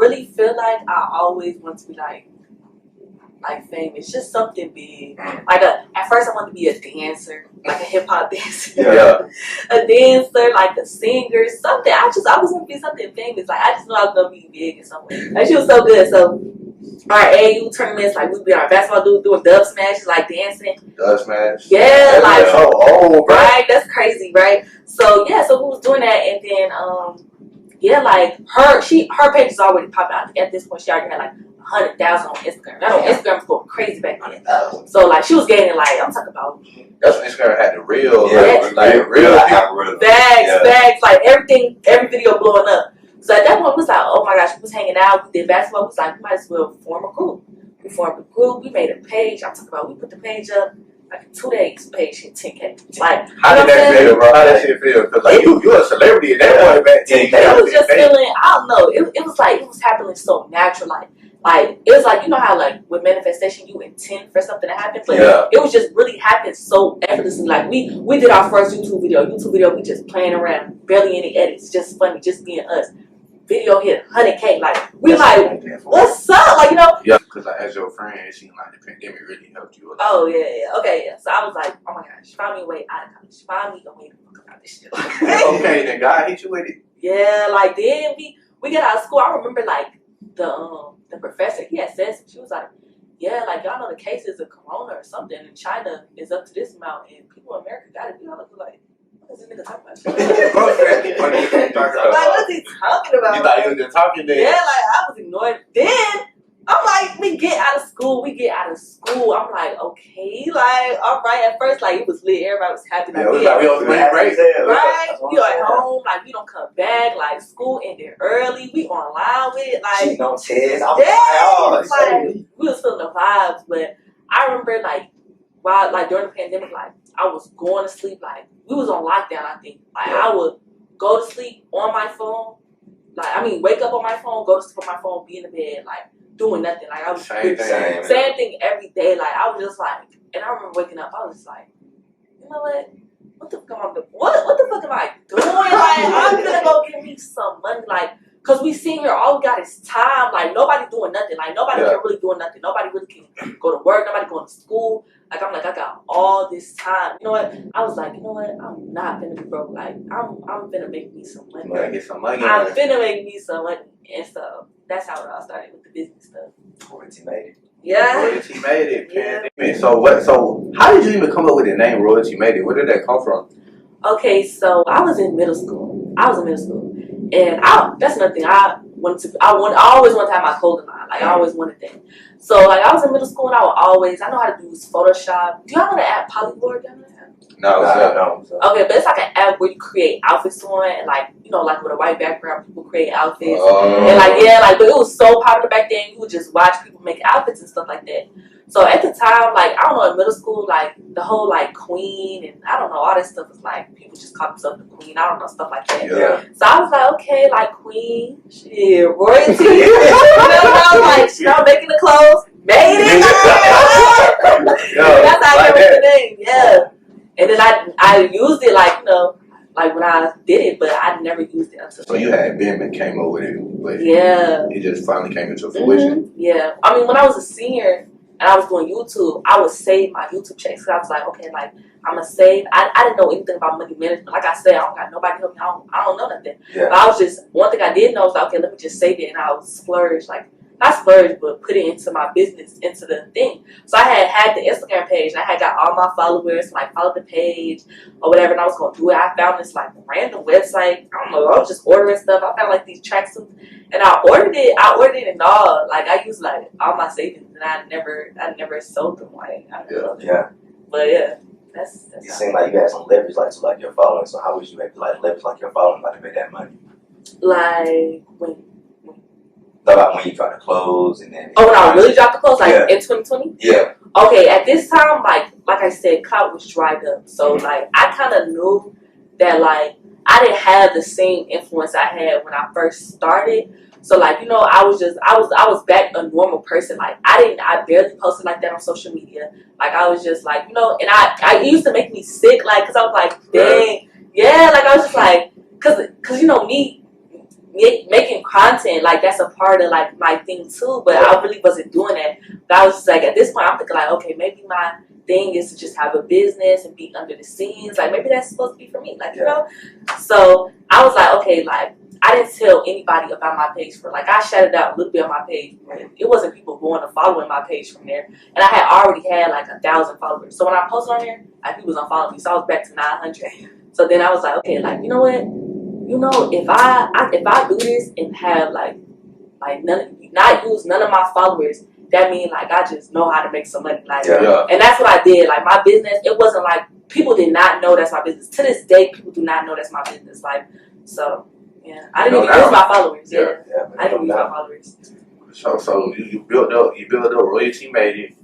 really feel like I always want to be like famous, just something big. Like at first I wanted to be a dancer, like a hip hop dancer, a dancer, like a singer, something. I just always want to be something famous. Like I just knew I was gonna be big in some way. Like she was so good. So our AAU tournaments, like we'd be our basketball doing dub smashes, like dancing. Dub smash. Yeah, like so old, right? That's crazy, right? So yeah, so we was doing that, and then yeah, like her page is already popping. I think at this point she already had like 100,000 on Instagram. That on Instagram was going crazy back then. So like she was gaining like, I'm talking about. That's when Instagram had the real, real bags, like everything, every video blowing up. So at that point, we was like, oh my gosh, we was hanging out, we did basketball. We was like, we might as well form a group. We formed a group. We made a page. I'm talking about, we put the page up. Like in 2 days, page hit 10K. Like, how did that feel, bro? How did that shit feel? Because like you're a celebrity at that point back 10K. It was just feeling, I don't know. It was like it was happening so natural. Like it was like, you know how like with manifestation you intend for something to happen, but it was just really happened so effortlessly. Like we did our first YouTube video. We just playing around, barely any edits, just funny, just being us. Video hit 100K. Like we like, what's up? Like, you know? Yeah, because like, as your friend, it seemed like the pandemic really helped you a lot. Oh yeah. Okay, yeah. So I was like, oh my gosh, find me a way out of college. Find me a way to talk about this shit. Okay, then God hit you with it. Yeah, like then we get out of school. I remember like the professor, he had said something. She was like, yeah, like y'all know the cases of corona or something in China is up to this amount, and people in America got it. Y'all look like, what is this nigga talking about? Like, what's he talking about? You thought he was just talking there? Yeah, like I was ignored. Then I'm like, we get out of school. I'm like, okay, like, all right. At first, like, it was lit. Everybody was happy. Like, we on spring break. Right? We are at home. Like, we don't come back. Like, school ended early. We online with it. Like, she don't test. Like, we was feeling the vibes. But I remember, like, while, like, during the pandemic, like, I was going to sleep. Like, we was on lockdown, I think. Like, I would go to sleep on my phone. Like, I mean, wake up on my phone, go to sleep on my phone, be in the bed, like, doing nothing. Like, I was same thing every day. Like, I was just like, and I remember waking up, I was just like, you know what the fuck am I doing? What the fuck am I doing? Like, I'm gonna go get me some money. Like, cause we seen here, all we got is time. Like, nobody doing nothing. Like, nobody can really do nothing. Nobody really can go to work. Nobody going to school. Like, I'm like, I got all this time. You know what? I was like, you know what? I'm not gonna be broke. Like, I'm gonna make me some money. Gonna get some money. I'm gonna make me some money. And so that's how it all started with the business stuff. Royalty made it. Yeah. Royalty made it. Yeah. So how did you even come up with the name Royalty Made It? Where did that come from? Okay, so I was in middle school. And that's another thing. I always wanted to have my clothing line. Like, I always wanted that. So, like, I was in middle school, and I know how to use Photoshop. Do y'all know the app Polylord? No. Okay, but it's like an app where you create outfits on, and like, you know, like with a white background, people create outfits. And like, but it was so popular back then. You would just watch people make outfits and stuff like that. So at the time, like, I don't know, in middle school, like, the whole, like, queen, and I don't know, all this stuff was like, people just call themselves the queen. I don't know, stuff like that. Yeah. So I was like, okay, like, queen, shit, royalty. You know, I was like, you know, making the clothes, made it. That's how I came with the name, yeah. And then I used it, like, you know, like when I did it, but I never used it until. So you had been and came up with it, but it just finally came into fruition. Yeah. I mean, when I was a senior, and I was doing YouTube, I would save my YouTube checks. Because I was like, okay, like, I'm going to save. I didn't know anything about money management. Like I said, I don't got nobody help me. I don't know nothing. Yeah. But I was just, one thing I did know was like, okay, let me just save it. And I would splurge, like, not splurge, but put it into my business, into the thing. So I had the Instagram page. And I had got all my followers, like, follow the page or whatever. And I was going to do it. I found this, like, random website. I don't know. I was just ordering stuff. I found, like, these tracksuits. And I ordered it and all. Like, I used, like, all my savings. And I never sold them. Like, yeah. But yeah, that's you seem like you had some leverage, like, to, like, your following. So how would you make, like, leverage, like, your following, like, to make that money? Like, when About when you try to close and then. Oh, when I really dropped the clothes, like in 2020? Yeah. Okay, at this time, like I said, Clout was dried up. So, like, I kind of knew that, like, I didn't have the same influence I had when I first started. So, like, you know, I was back a normal person. Like, I barely posted like that on social media. Like, I was just like, you know, and it used to make me sick, like, because I was like, dang, yeah, like, I was just like, because you know, me making content, like, that's a part of, like, my thing too, but I really wasn't doing that. But I was just like, at this point, I'm thinking like, okay, maybe my thing is to just have a business and be under the scenes. Like, maybe that's supposed to be for me, like, you know? So I was like, okay, like, I didn't tell anybody about my page for, like, I shouted out a little bit on my page, but it wasn't people going to following my page from there. And I had already had like 1,000 followers. So when I posted on there, like, people was unfollowing me. So I was back to 900. So then I was like, okay, like, you know what? You know, if I do this and have like not use none of my followers, that means like I just know how to make some money. Like, and that's what I did. Like, my business, it wasn't like people did not know that's my business. To this day, people do not know that's my business. Like, so yeah, I didn't even use my followers. I didn't use my followers. So you built up, royalty made it,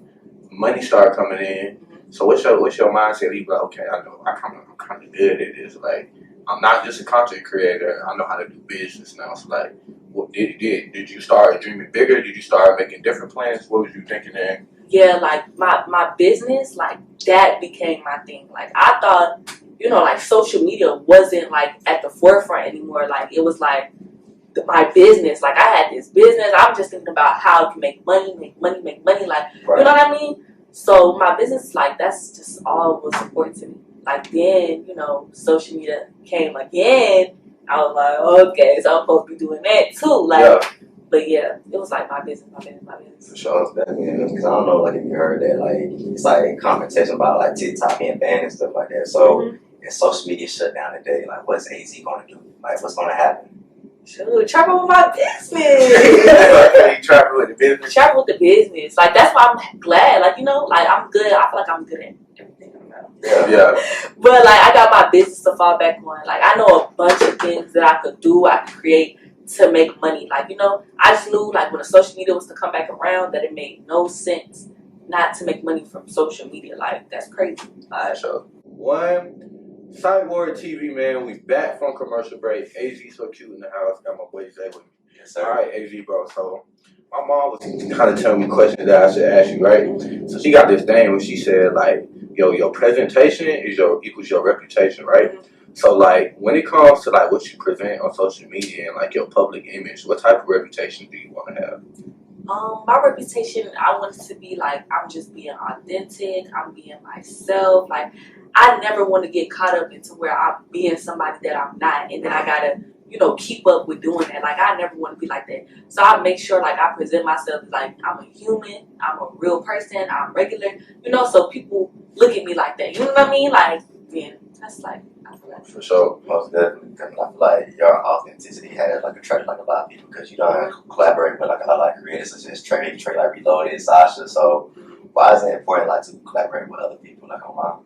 money started coming in. So what's your mindset? You like, okay, I know I'm kind of good at this. Like, I'm not just a content creator. I know how to do business now. So like, what did you start dreaming bigger? Did you start making different plans? What was you thinking then? Yeah, like my business, like, that became my thing. Like, I thought, you know, like, social media wasn't like at the forefront anymore. Like, it was like my business. Like, I had this business. I'm just thinking about how I can make money. Like, you know what I mean? So my business, like, that's just all was important to me. Like, then, you know, social media came again. I was like, okay, so I'm supposed to be doing that too. Like, but yeah, it was like my business. For sure, definitely. Because I don't know, like, if you heard that, like, it's like conversation about like TikTok being banned and stuff like that. So if social media shut down today, like, what's AZ gonna do? Like, what's gonna happen? Shoot, travel with my business. You travel with the business. Travel with the business. Like, that's why I'm glad. Like, you know, like, I'm good. I feel like I'm good at everything. Yeah. But like, I got my business to fall back on. Like, I know a bunch of things that I could do, I could create to make money. Like, you know, I just knew, like, when the social media was to come back around, that it made no sense not to make money from social media. Like, that's crazy. So Cyborg TV, man, we back from commercial break. Azsocute in the house. Got my boy Zay with me. Yes, sir. All right, AZ, bro. So my mom was kind of telling me questions that I should ask you, right? So she got this thing where she said, like, your presentation equals your reputation, right? So, like, when it comes to, like, what you present on social media and, like, your public image, what type of reputation do you want to have? My reputation, I want it to be like, I'm just being authentic, I'm being myself. Like, I never want to get caught up into where I'm being somebody that I'm not, and then I gotta, you know, keep up with doing that. Like, I never want to be like that. So I make sure, like, I present myself like I'm a human, I'm a real person, I'm regular, you know, so people look at me like that. You know what I mean? Like, yeah, that's like, I feel like. For sure. Most definitely. Because I feel like your authenticity has like attracted like a lot of people, because you don't collaborate with like a lot of like creators such as Trey like Reloaded, Sasha. So why is it important like to collaborate with other people like online?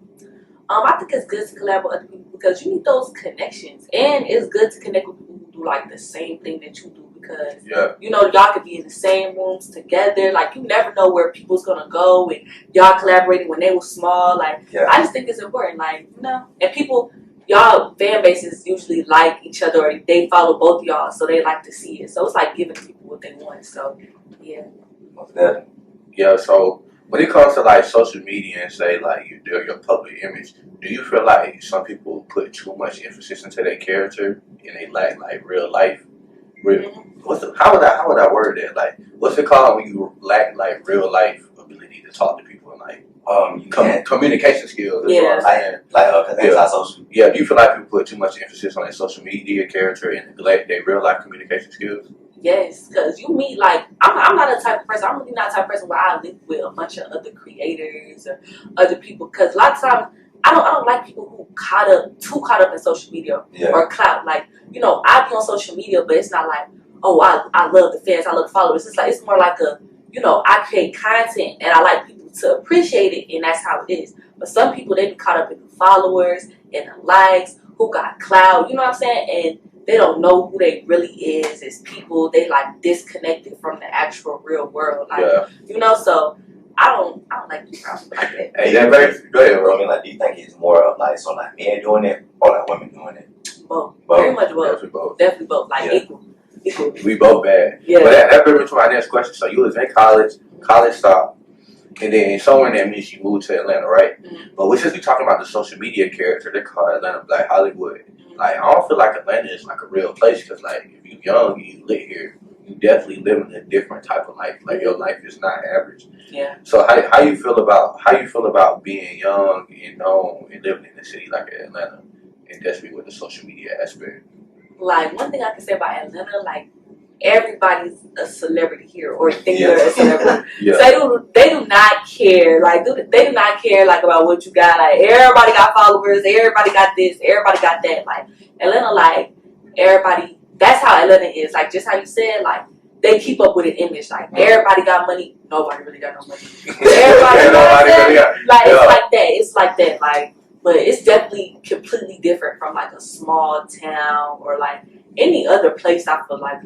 I think it's good to collaborate with other people because you need those connections, and it's good to connect with people who do like the same thing that you do, because you know, y'all could be in the same rooms together. Like, you never know where people's gonna go, and y'all collaborating when they were small. Like, I just think it's important. Like, you know, and people, y'all fan bases usually like each other, or they follow both y'all, so they like to see it. So it's like giving people what they want. So yeah. Most definitely. Yeah. So when it comes to like social media and say like your public image, do you feel like some people put too much emphasis into their character and they lack like real life? How would I word that? Like, what's it called when you lack like real life ability to talk to people and like communication skills? Yeah. Because that's not social. Yeah. Do you feel like people put too much emphasis on their social media character and neglect their real life communication skills? Yes, because you meet, like, I'm not a type of person, I'm really not a type of person where I live with a bunch of other creators or other people, because a lot of times I don't like people who too caught up in social media or clout. Like, you know, I be on social media, but it's not like, oh, I love the fans, I love the followers. It's like, it's more like a, you know, I create content and I like people to appreciate it, and that's how it is. But some people, they be caught up in the followers and the likes, who got clout, you know what I'm saying? And they don't know who they really is as people. They like disconnected from the actual real world. Like, you know, so I don't like people like that. Hey, go ahead, bro. I mean, like, do you think it's more of like, so like men doing it or like women doing it? Both. Very much both. Definitely both. Like equal. We both bad. Yeah. But that brings me to my next question. So you was in college stopped. And then somewhere in that means you moved to Atlanta, right? Mm-hmm. But we're just talking about the social media character. They call Atlanta Black Hollywood. Like, I don't feel like Atlanta is like a real place because, like, if you're young and you live here, you definitely living a different type of life. Like, your life is not average. Yeah. So how you feel about being young and known and living in a city like Atlanta, and definitely with the social media aspect? Like, one thing I can say about Atlanta, like, everybody's a celebrity here, or think they're a celebrity. Yeah. So they do not care. Like, they do not care, like, about what you got. Like, everybody got followers. Everybody got this. Everybody got that. Like, Atlanta, like, everybody. That's how Atlanta is. Like, just how you said, like, they keep up with an image. Like, everybody got money. Nobody really got no money. Everybody got like, it's like that. It's like that. Like, but it's definitely completely different from, like, a small town or, like, any other place. I feel like,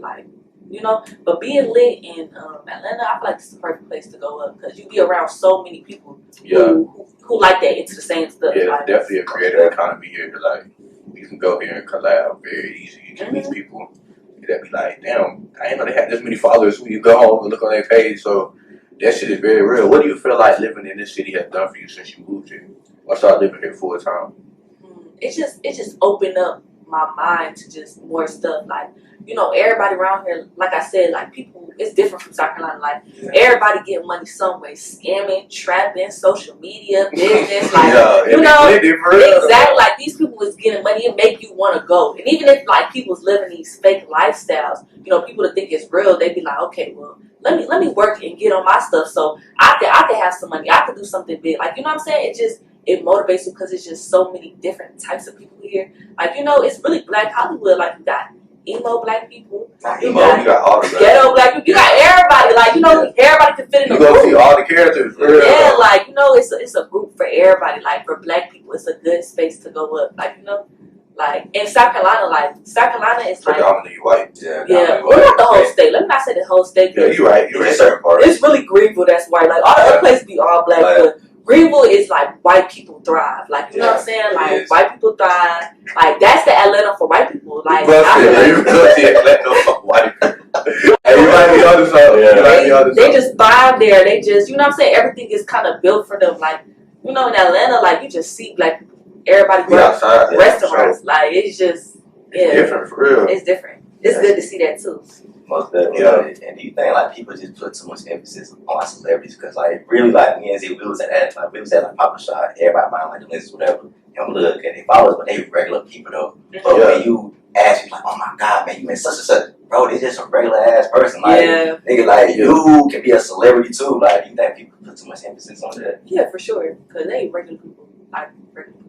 you know, but being lit in Atlanta, I feel like it's the perfect place to go up because you be around so many people who like that, into the same stuff. Yeah, like, definitely a creative economy here. Like, you can go here and collab very easy. You can meet people that be like, damn, I ain't know they had this many followers when you go home and look on their page. So that shit is very real. What do you feel like living in this city has done for you since you moved here? I started living here full time. It just opened up my mind to just more stuff. Like, you know, everybody around here, like I said, like, people, it's different from South Carolina. Like, everybody getting money some way, scamming, trapping, social media, business, like, you know, exactly. Like, these people was getting money and make you want to go. And even if, like, people's living these fake lifestyles, you know, people that think it's real, they be like, okay, well, let me work and get on my stuff so I can have some money. I could do something big. Like, you know what I'm saying? It motivates you because it's just so many different types of people here. Like, you know, it's really Black Hollywood. Like, you got emo Black people, you got all the ghetto Black people, you got everybody. Like, you know, everybody can fit in a group. You go see all the characters. Yeah, like, you know, it's a group for everybody. Like, for Black people, it's a good space to go up. Like, you know, like, in South Carolina is like predominantly white. Yeah. Well, not the whole state. Let me not say the whole state. Yeah, you're right. It's really Greenville that's white. Like, all the other places be all Black, but Greenville is like white people thrive. Like, you know what I'm saying? Like, white people thrive. Like, that's the Atlanta for white people. Like, Atlanta for white people. Everybody else, they just thrive there. They just, you know what I'm saying? Everything is kind of built for them. Like, you know, in Atlanta, like, you just see Black people. Everybody works restaurants. Like, it's just, it's different for real. It's different. It's good to see that too. Most definitely. And do you think, like, people just put too much emphasis on celebrities? Because, like, really, like, me and Z, we was at Papa Shot, everybody buying, like, the lenses, whatever. And we look at they followers, but they regular people, though. But when you ask you, like, oh my God, man, you met such and such, bro, they just a regular ass person. Like, nigga, like, you can be a celebrity too. Like, do you think people put too much emphasis on that? Yeah, for sure. Because they regular people. Like, regular people.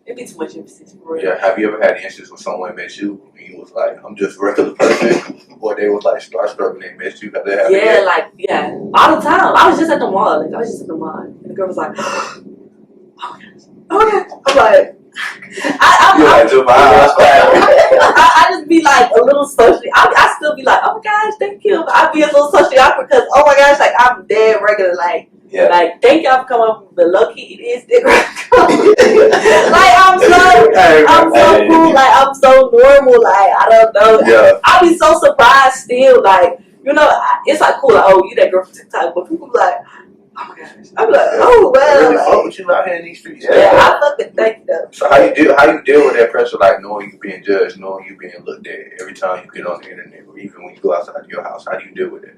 It'd be too much emphasis for real. Yeah, have you ever had instances when someone met you and you was like, I'm just a regular person, or they was like starstruck when they met you? All the time. I was just at the mall. Like, and the girl was like, oh my gosh. I'm like, I just be like a little socially. I still be like, oh my gosh, thank you. I be a little socially awkward because, oh my gosh, like, I'm dead regular. Like, like, thank y'all for coming up, but low key it is different. Like, I'm so cool. Like, I'm so normal. Like, I don't know. Yeah. I be so surprised still. Like, you know, it's like cool. Like, oh, you that girl from TikTok, but people be like, oh my gosh. I'm like, oh well. I really fuck with you out here in these streets. Yeah, I fucking thank you. So how you deal with that pressure, like knowing you being judged, knowing you being looked at every time you get on the internet, or even when you go outside of your house? How do you deal with it?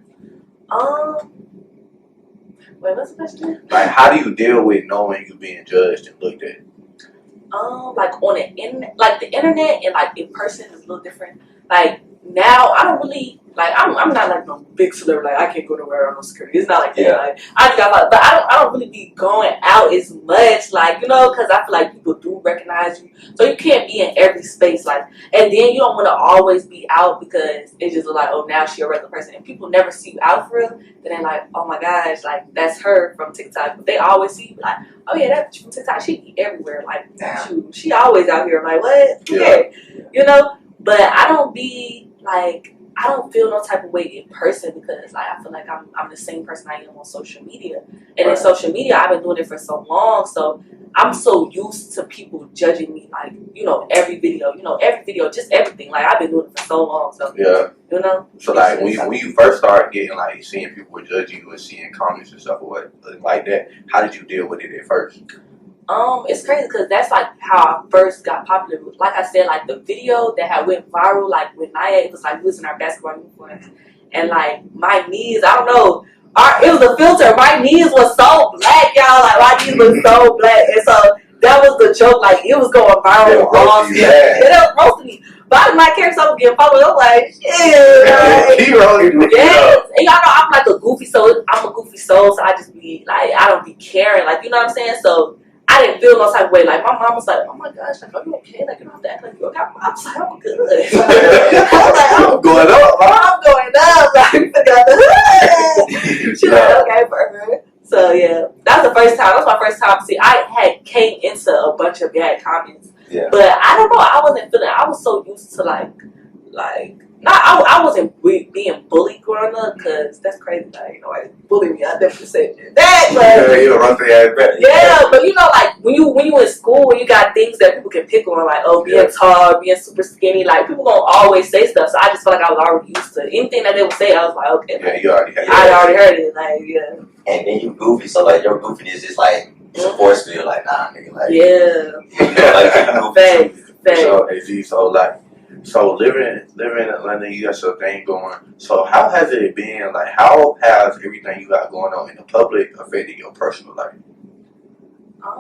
Wait, what's the question? Like, how do you deal with knowing you being judged and looked at? Like on the internet, like the internet and like in person is a little different. Like, now I don't really like. I'm not like no big celebrity. Like, I can't go nowhere on no security. It's not like that. Like, I just got, but I don't really be going out as much. Like, you know, because I feel like people do recognize you, so you can't be in every space. Like, and then you don't want to always be out because it's just like, oh, now she a regular person, and people never see you out for real. Then they're like, oh my gosh, like, that's her from TikTok. But they always see you like, oh yeah, that's from TikTok. She be everywhere. Like, she always out here. I'm like, what? Yeah, you know. But I don't be like, I don't feel no type of way in person because, like, I feel like I'm the same person I am on social media. And in social media, I've been doing it for so long. So I'm so used to people judging me, like, every video, just everything. Like, I've been doing it for so long, so, So, like, when you first started getting, like, seeing people judge you and seeing comments and stuff or what, like that, how did you deal with it at first? It's crazy because that's, like, how I first got popular. Like I said, like, the video that had went viral, like, with Naya, it was, like, we was in our basketball uniforms, and, like, my knees, I don't know, it was a filter. My knees was so black, y'all. Like, my knees was so black. And so that was the joke. Like, it was going viral. It was roasting me. But I did not care if someone getting followed. I'm like, shit. Yes. And y'all know I'm like a goofy soul. I'm a goofy soul. So I just be like, I don't be caring. Like, you know what I'm saying? So I didn't feel no type of way. Like, my mom was like, oh my gosh, like, are you okay? Like, you don't have to act like you're okay. I was like, I'm good. I was like, I'm going up. I'm going up. Like, forgot the hood. She's like, okay, perfect. So, yeah, that was the first time. That was my first time. See, I had came into a bunch of bad comments. Yeah. But I don't know. I wasn't feeling, I was so used to, I wasn't being bullied growing up, because that's crazy. Like, like, bully me. I definitely said that. But, you don't run the ass back. Yeah, but like, when you in school, when you got things that people can pick on, like, being tall, being super skinny, like, people gonna always say stuff. So I just feel like I was already used to anything that they would say. I was like, okay. Yeah, you already I already heard it. Like, yeah. And then you goofy, so like your goofiness is like it's a force field. Like, nah, nigga, like So living in Atlanta, you got your thing going. So how has it been? Like, how has everything you got going on in the public affected your personal life? I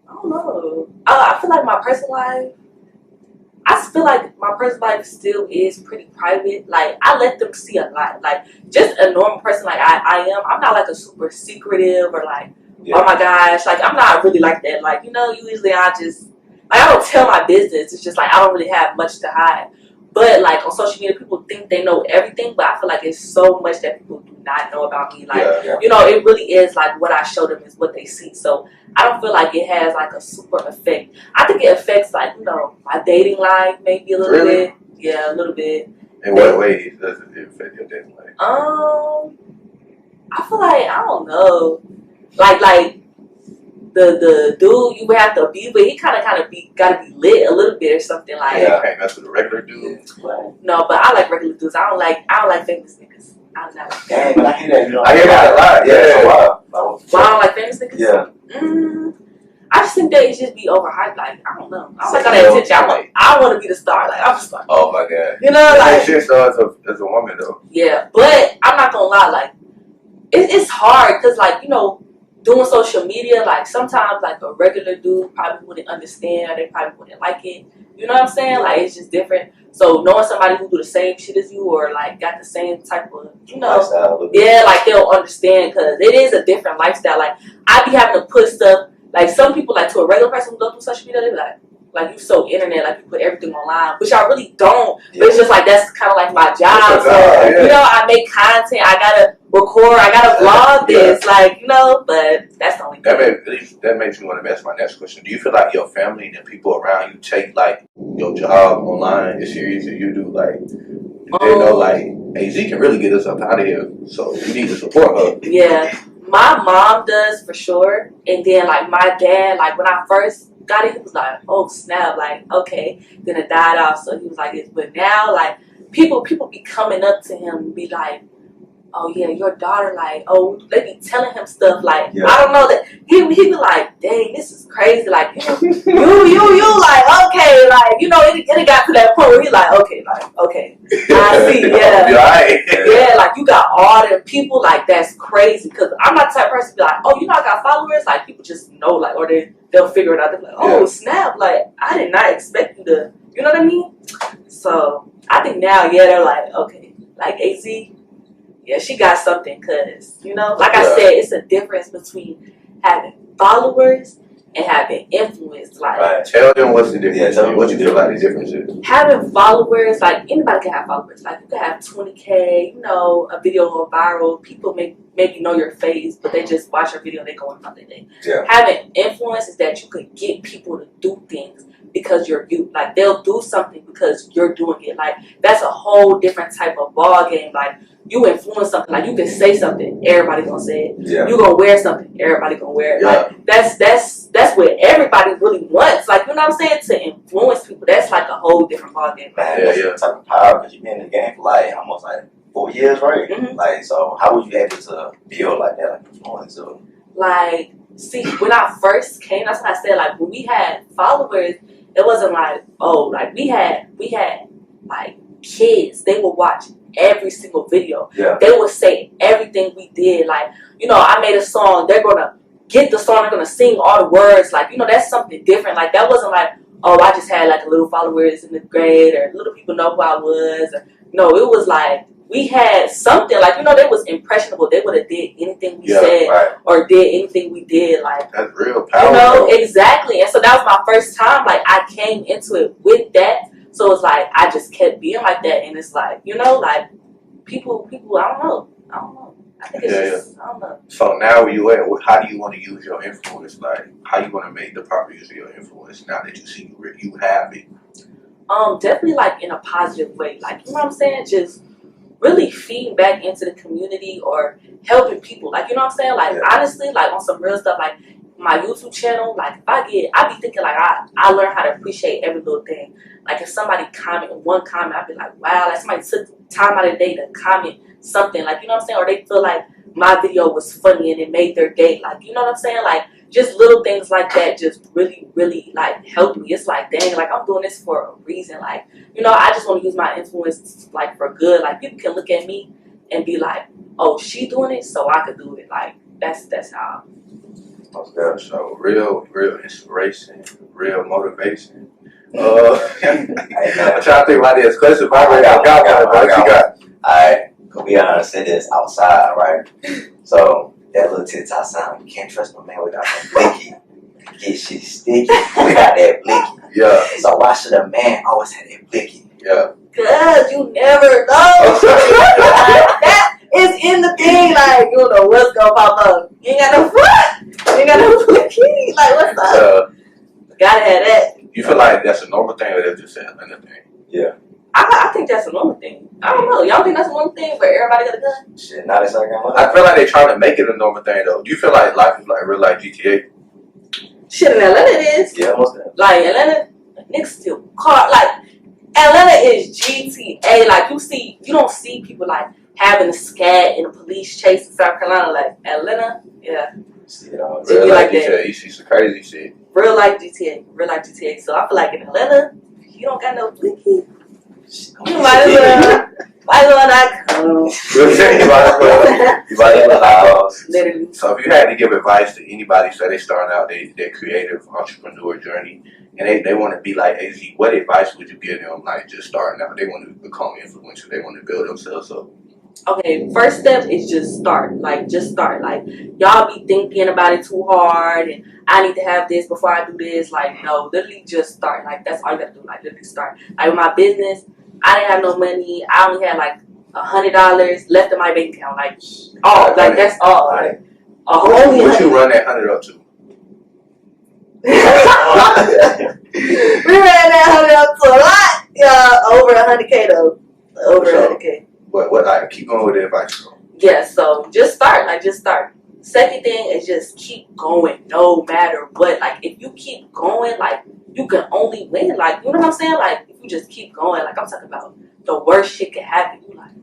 don't know. I feel like my personal life. I feel like my personal life still is pretty private. Like, I let them see a lot. Like, just a normal person like I am. I'm not like a super secretive or like, oh my gosh. Like, I'm not really like that. Like, usually I don't tell my business. It's just like, I don't really have much to hide. But, like, on social media, people think they know everything. But I feel like it's so much that people do not know about me. Like, it really is like what I show them is what they see. So, I don't feel like it has like a super effect. I think it affects like, my dating life maybe a little bit. Yeah, a little bit. In what ways does it affect your dating life? I feel like, I don't know. Like the dude you would have to be with, he gotta be lit a little bit or something like. Yeah, you can't mess with a regular dude. No, but I like regular dudes. I don't like famous niggas. I don't like. Dang, but I hear that. I hear that a lot. Yeah. Wow. Why I don't like famous niggas? Yeah. I just think they just be overhyped. Like, I don't know. I don't like all that attention. I want to be the star. Like, I'm just like. Oh my god. Like. Makes sense though as a woman though. Yeah, but I'm not gonna lie. Like, it's hard because like doing social media, like sometimes like a regular dude probably wouldn't understand or they probably wouldn't like it. You know what I'm saying? Like, it's just different. So knowing somebody who do the same shit as you or like got the same type of, lifestyle, like they'll understand because it is a different lifestyle. Like, I be having to put stuff, like some people, like to a regular person who go through social media, they be like you so internet, like you put everything online, which I really don't. But it's just like that's kind of like my job. So I make content. I gotta record. I gotta vlog this. Like but that's the only thing. That makes me want to ask my next question. Do you feel like your family and the people around you take like your job online as serious as you do? Like, they know like, hey, Z can really get us up out of here, so we need to support her. Yeah, my mom does for sure, and then like my dad, like when I first got it, he was like, oh snap, like okay, then it died off. So he was like, but now like people be coming up to him and be like, oh yeah, your daughter, like, oh, they be telling him stuff like, I don't know, that he be like, dang, this is crazy, like, you like, okay, like, it got to that point where he like, okay, I see, yeah, like, you got all them people, like, that's crazy, because I'm not the type of person to be like, oh, I got followers, like, people just know, like, or they'll figure it out, they'll be like, oh, snap, like, I did not expect you to, you know what I mean? So, I think now, they're like, okay, like, AZ, yeah, she got something, because, like I said, it's a difference between having followers and having influence. Like, tell them what's the difference. What you feel like the difference is. Having followers, like, anybody can have followers. Like, you can have 20K, a video go viral. People maybe know your face, but they just watch your video and they go on about their day. Yeah. Having influence is that you could get people to do things because you're you. Like, they'll do something because you're doing it. Like, that's a whole different type of ball game. Like, you influence something. Like you can say something, everybody gonna say it. Yeah. You gonna wear something, everybody gonna wear it. Yeah. Like that's what everybody really wants. Like, you know what I'm saying? To influence people, that's like a whole different ballgame. Man, that's the type of power, because you've been in the game for like almost like 4 years, right? Mm-hmm. Like, so how were you able to build like that, like influence? Like, see, when I first came, that's what I said. Like, when we had followers, it wasn't like, oh, like we had like kids. They would watch every single video. Yeah. They would say everything we did. Like, you know, I made a song. They're gonna get the song. They're gonna sing all the words. Like, you know, that's something different. Like, that wasn't like, oh, I just had like a little followers in the grade, or little people know who I was. Or, no, it was like we had something. Like, you know, they was impressionable. They would have did anything we said, right. or did anything we did. Like, that's real power. You know, exactly. And so that was my first time. Like, I came into it with that. So it's like I just kept being like that, and it's like, you know, like people. I don't know. I think it's just I don't know. So now where you at? How do you want to use your influence? Like, how you want to make the proper use of your influence now that you see you have it? Definitely like in a positive way. Like, you know what I'm saying? Just really feeding back into the community or helping people. Like, you know what I'm saying? Like, honestly, like on some real stuff, like my YouTube channel, like if I be thinking like I learn how to appreciate every little thing. Like if somebody one comment, I'd be like, wow, like somebody took time out of the day to comment something. Like, you know what I'm saying? Or they feel like my video was funny and it made their day. Like, you know what I'm saying? Like, just little things like that just really, really like help me. It's like, dang, like I'm doing this for a reason. Like, you know, I just want to use my influence like for good. Like, people can look at me and be like, oh, she doing it, so I could do it. Like, that's how. Okay, so real inspiration, real motivation. I'm trying to think about this question. I got one. What you got? Alright, we gotta say this outside, right? So that little TikTok sound, you can't trust my man without that blicky. Get shit sticky without that blicky. Yeah. So why should a man always have that blicky? Yeah. Cause you never know. That is in the thing. Like, you don't know what's gonna pop up. You ain't got no front. You ain't got no blicky. Like, what's up? Gotta have that. You feel like that's a normal thing, or that's just another thing? Yeah. I think that's a normal thing. I don't know. Y'all think that's a normal thing where everybody got a gun? Shit, not Instagram. I feel like they're trying to make it a normal thing, though. Do you feel like life is like real life GTA? Shit, in Atlanta it is. Yeah, almost there. Like, Atlanta, niggas still car. Like, Atlanta is GTA. Like, you don't see people like having a scat in a police chase in South Carolina. Like, Atlanta, yeah. See it all. Real life like GTA. that. You see some crazy shit. Real life GTA. So I feel like in Atlanta, if you don't got no blicky, you might as well not come. You might as well. Literally. So if you had to give advice to anybody, say they starting out their creative entrepreneur journey, and they want to be like AZ, what advice would you give them? Like, just starting out, they want to become influencers, they want to build themselves up. Okay, first step is just start. Like, just start. Like, y'all be thinking about it too hard, and I need to have this before I do this. Like, no, literally just start. Like, that's all you gotta do. Like, literally start. Like, with my business, I didn't have no money. I only had like $100 left in my bank account. Like, all. Like, that's all. Like, what you run that 100 up to? We ran that 100 up to a lot. Yeah, over 100K though. Over 100K. What? Like, keep going with the advice. Yeah, so just start. Like, just start. Second thing is just keep going no matter what. Like, if you keep going, like, you can only win. Like, you know what I'm saying? Like, if you just keep going, like, I'm talking about the worst shit can happen. You like,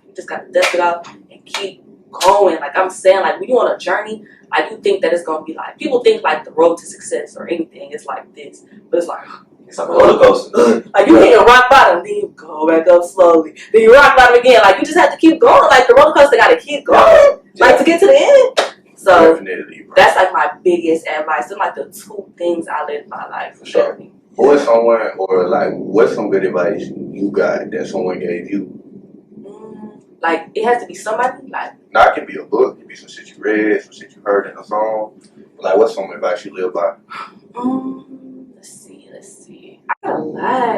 you just gotta dust it out and keep going. Like, I'm saying, like, when you on a journey, like, you think that it's gonna be like, people think like the road to success or anything is like this, but it's like, it's like a roller coaster. Like, you hit a rock bottom, then you go back up slowly. Then you rock bottom again. Like, you just have to keep going. Like, the roller coaster gotta keep going. Like, to get to the end. So, definitely, that's like my biggest advice. They're like the two things I live in my life. For sure. Who is someone, or like, what's some good advice you got that someone gave you? Like, it has to be somebody. Like, now, it can be a book, it can be some shit you read, some shit you heard in a song. Like, what's some advice you live by? Let's see. I got a lot.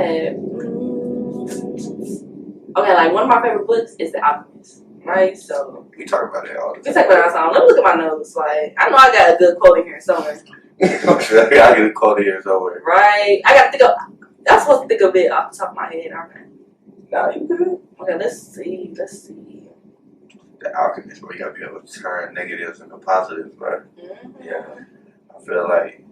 Okay, like, one of my favorite books is The Alchemist, right? So we talk about that all the time. We talk about that all the time. Let me look at my notes. Like, I know I got a good quote in here somewhere. I gotta get a quote in here somewhere. Right. I gotta think of. I'm supposed to think of it off the top of my head, aren't I? Nah, you good. Okay, let's see. the alchemist, bro. You gotta be able to turn negatives into positives, bro. Mm-hmm. Yeah. I feel like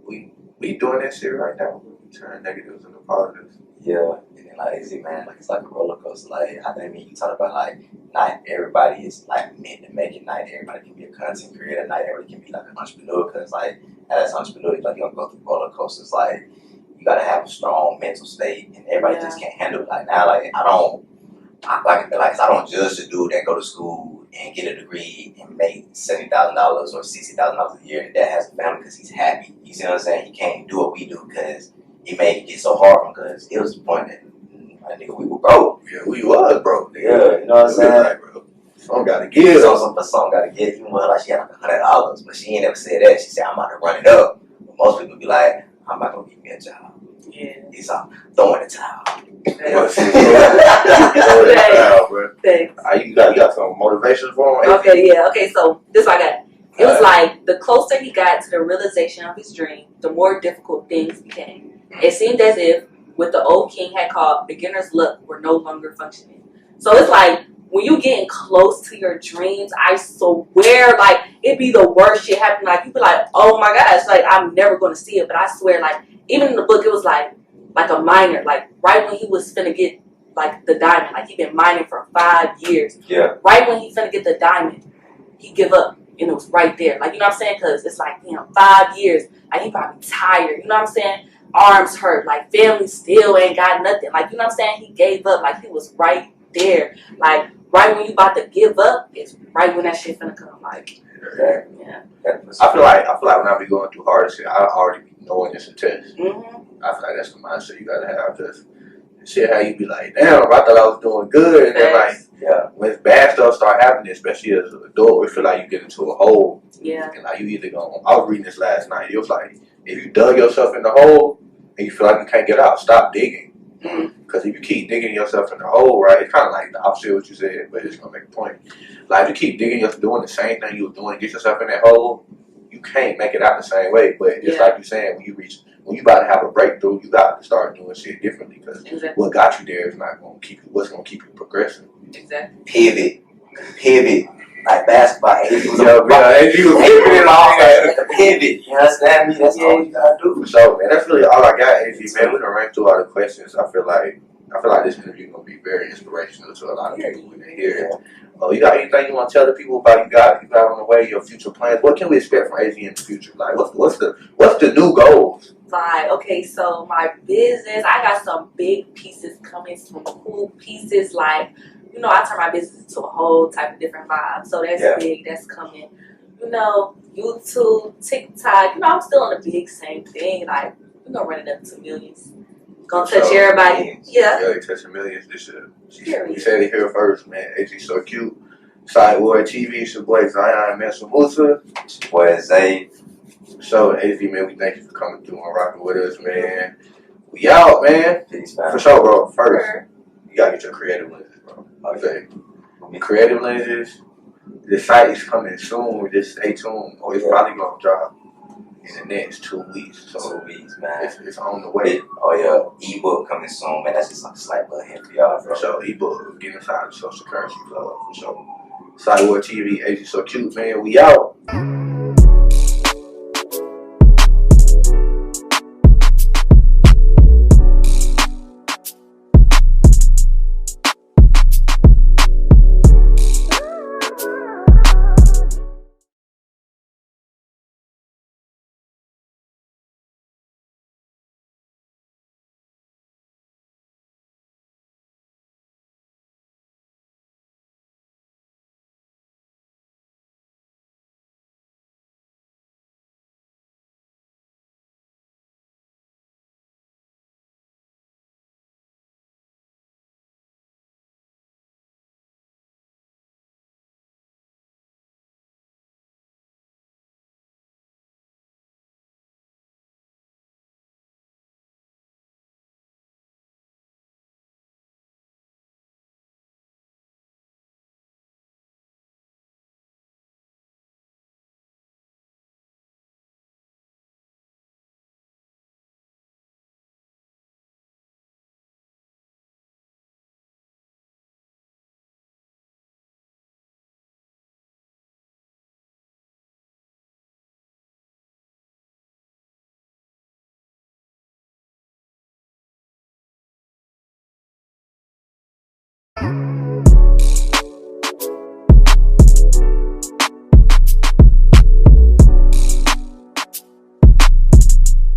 we doing that shit right now. Turn negatives into positives. Yeah. And then like is it, man, like it's like a roller coaster. Like I think you talk about like not everybody is like meant to make it. Not everybody can be a content creator. Not everybody can be like an entrepreneur. Cause like as an entrepreneur, like you don't go through roller coasters. Like you gotta have a strong mental state, and everybody just can't handle it. Like now, like I don't judge the dude that go to school and get a degree and make $70,000 or $60,000 a year that has a family because he's happy. You see what I'm saying? He can't do what we do because it made it so hard for him because it was the point that like, nigga, we were broke. Yeah, we was broke. Nigga. Yeah, you know what I'm saying? Like, bro, some gotta give. Some gotta give. Even when like she had like $100, but she ain't never said that. She said I'm about to run it up. But most people be like, I'm not gonna give me a job. Yeah. He's throwing the towel. Thanks. You got some motivation for him? Okay, yeah. Okay, so this what I got. It was like the closer he got to the realization of his dream, the more difficult things became. It seemed as if what the old king had called beginner's luck were no longer functioning. So it's like when you getting close to your dreams, I swear, like it'd be the worst shit happening. Like you'd be like, oh my gosh, like I'm never gonna see it. But I swear, like even in the book, it was like a miner, like right when he was finna get like the diamond, like he been mining for 5 years. Yeah. Right when he finna get the diamond, he give up, and it was right there. Like you know what I'm saying? Cause it's like 5 years, like he probably tired. You know what I'm saying? Arms hurt, like family still ain't got nothing. Like you know what I'm saying? He gave up, like he was right there. Like right when you about to give up, it's right when that shit finna come. Like yeah. I feel like when I be going through hard shit, I already be knowing it's a test. Mm-hmm. I feel like that's the mindset you gotta have. Cause shit, how you be like, damn, I thought I was doing good, and then like when bad stuff start happening, especially as an adult, we feel like you get into a hole. Yeah. And like you either gonna, I was reading this last night. It was like if you dug yourself in the hole and you feel like you can't get out, stop digging. Because if you keep digging yourself in the hole, right, it's kind of like the opposite of what you said, but it's gonna make a point. Like if you keep digging yourself, doing the same thing you were doing, get yourself in that hole, you can't make it out the same way. But it's like you're saying, when you about to have a breakthrough, you got to start doing shit differently because what got you there is not gonna keep you. What's gonna keep you progressing? Exactly. Pivot. Like basketball, AD was a pivot. You understand me? That's all you gotta do. So, man, that's really all I got. AD, man, we done ran through all the questions. I feel like this interview is gonna be very inspirational to a lot of people when they hear it. Oh, you got anything you want to tell the people about you got on the way, your future plans? What can we expect from AZ in the future? Like, what's the new goals? Right. Okay. So my business, I got some big pieces coming, some cool pieces. Like, you know, I turn my business into a whole type of different vibe. So that's big. That's coming. You know, YouTube, TikTok. You know, I'm still on the big same thing. Like, we're gonna run it up to millions. Gonna touch everybody. Yeah, touching millions this year. Period. You said it here first, man. Azsocute. Sideward TV. It's your boy Zion Mansamusa. It's your boy Zay. So, AZ, man, we thank you for coming through and rocking with us, man. We out, man. Peace, man. For sure, bro. First, you gotta get your creative lenses, bro. Okay. Creative lenses. The site is coming soon. Just stay tuned. Or it's probably gonna drop in the next 2 weeks. So 2 weeks, man. It's on the way. Oh yeah, ebook coming soon, man. That's just like a slight little hint for y'all, bro. For sure, ebook. Get inside the social currency club. For sure. Sideward TV, Azsocute, man. We out.